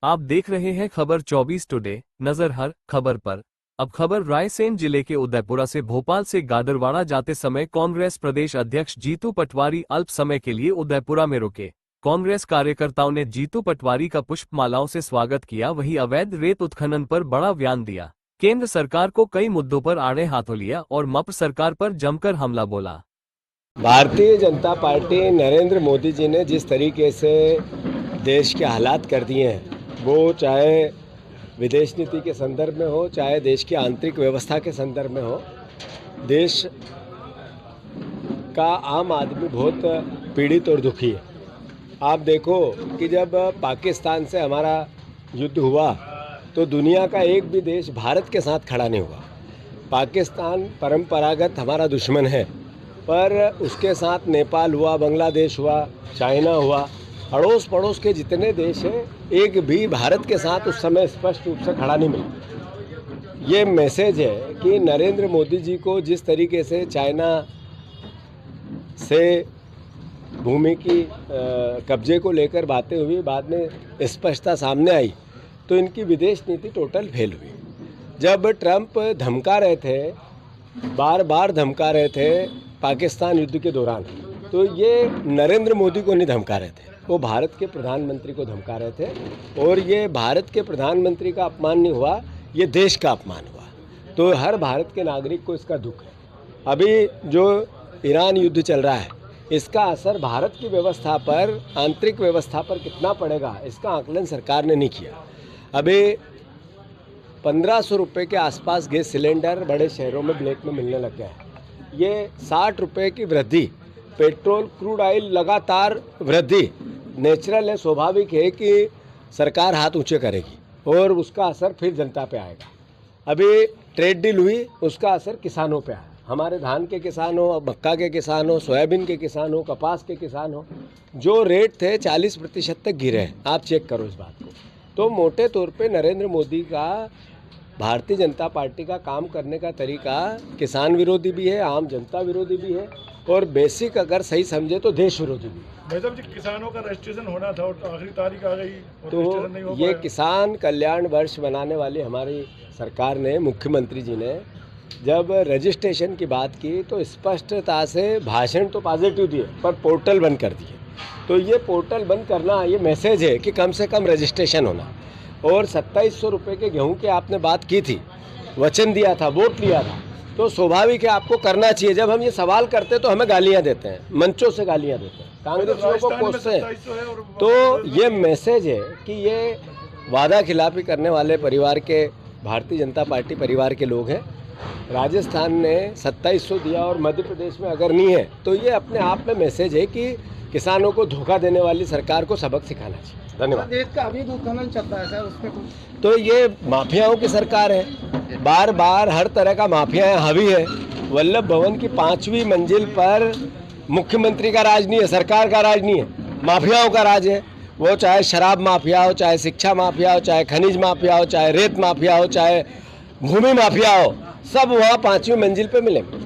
आप देख रहे हैं खबर 24 टुडे। नजर हर खबर पर। अब खबर रायसेन जिले के उदयपुरा से। भोपाल से गाडरवाड़ा जाते समय कांग्रेस प्रदेश अध्यक्ष जीतू पटवारी अल्प समय के लिए उदयपुरा में रुके। कांग्रेस कार्यकर्ताओं ने जीतू पटवारी का पुष्पमालाओं से स्वागत किया। वहीं अवैध रेत उत्खनन पर बड़ा बयान दिया। केंद्र सरकार को कई मुद्दों पर आड़े हाथों लिया और मप्र सरकार पर जमकर हमला बोला। भारतीय जनता पार्टी नरेंद्र मोदी जी ने जिस तरीके से देश के हालात कर दिए हैं, वो चाहे विदेश नीति के संदर्भ में हो, चाहे देश की आंतरिक व्यवस्था के संदर्भ में हो, देश का आम आदमी बहुत पीड़ित और दुखी है। आप देखो कि जब पाकिस्तान से हमारा युद्ध हुआ तो दुनिया का एक भी देश भारत के साथ खड़ा नहीं हुआ। पाकिस्तान परंपरागत हमारा दुश्मन है, पर उसके साथ नेपाल हुआ, बांग्लादेश हुआ, चाइना हुआ, अड़ोस पड़ोस के जितने देश हैं, एक भी भारत के साथ उस समय स्पष्ट रूप से खड़ा नहीं मिला। ये मैसेज है कि नरेंद्र मोदी जी को जिस तरीके से चाइना से भूमि की कब्जे को लेकर बातें हुई, बाद में स्पष्टता सामने आई, तो इनकी विदेश नीति टोटल फेल हुई। जब ट्रंप धमका रहे थे, बार बार धमका रहे थे पाकिस्तान युद्ध के दौरान, तो ये नरेंद्र मोदी को नहीं धमका रहे थे, वो भारत के प्रधानमंत्री को धमका रहे थे। और ये भारत के प्रधानमंत्री का अपमान नहीं हुआ, ये देश का अपमान हुआ। तो हर भारत के नागरिक को इसका दुख है। अभी जो ईरान युद्ध चल रहा है, इसका असर भारत की व्यवस्था पर, आंतरिक व्यवस्था पर कितना पड़ेगा, इसका आकलन सरकार ने नहीं किया। अभी 1500 रुपये के आसपास गैस सिलेंडर बड़े शहरों में ब्लैक में मिलने लग गया है। ये 60 रुपये की वृद्धि, पेट्रोल क्रूड ऑयल लगातार वृद्धि नेचुरल है, स्वाभाविक है कि सरकार हाथ ऊंचे करेगी और उसका असर फिर जनता पे आएगा। अभी ट्रेड डील हुई, उसका असर किसानों पे आया। हमारे धान के किसान हो, मक्का के किसान हो, सोयाबीन के किसान हो, कपास के किसान हो, जो रेट थे 40% तक गिरे हैं। आप चेक करो इस बात को। तो मोटे तौर पे नरेंद्र मोदी का, भारतीय जनता पार्टी का काम करने का तरीका किसान विरोधी भी है, आम जनता विरोधी भी है, और बेसिक अगर सही समझे तो देश विरोधी भी। भाई साहब जी, किसानों का रजिस्ट्रेशन होना था और आखिरी तारीख आ गई और तो नहीं हो ये पाया। किसान कल्याण वर्ष बनाने वाली हमारी सरकार ने, मुख्यमंत्री जी ने जब रजिस्ट्रेशन की बात की तो स्पष्टता से भाषण तो पॉजिटिव दिए, पर पोर्टल बंद कर दिए। तो ये पोर्टल बंद करना, ये मैसेज है कि कम से कम रजिस्ट्रेशन होना। और 2700 रुपये के गेहूं की आपने बात की थी, वचन दिया था, वोट लिया था, तो स्वाभाविक है आपको करना चाहिए। जब हम ये सवाल करते तो हमें गालियां देते हैं, मंचों से गालियां देते हैं, कांग्रेसियों को कोसते हैं। तो ये मैसेज है कि ये वादा खिलाफी करने वाले परिवार के, भारतीय जनता पार्टी परिवार के लोग हैं। राजस्थान ने 2700 दिया और मध्य प्रदेश में अगर नहीं है, तो ये अपने आप में मैसेज है कि किसानों को धोखा देने वाली सरकार को सबक सिखाना चाहिए। धन्यवाद। रेत का अभी उत्खनन चलता है सर, उसमें कुछ तो ये माफियाओं की सरकार है, बार बार हर तरह का माफिया हावी है। वल्लभ भवन की 5वीं मंजिल पर मुख्यमंत्री का राज नहीं है, सरकार का राज नहीं है, माफियाओं का राज है। वो चाहे शराब माफिया हो, चाहे शिक्षा माफिया हो, चाहे खनिज माफिया हो, चाहे रेत माफिया हो, चाहे भूमि माफिया हो, सब वहाँ 5वीं मंजिल पे मिलेंगे।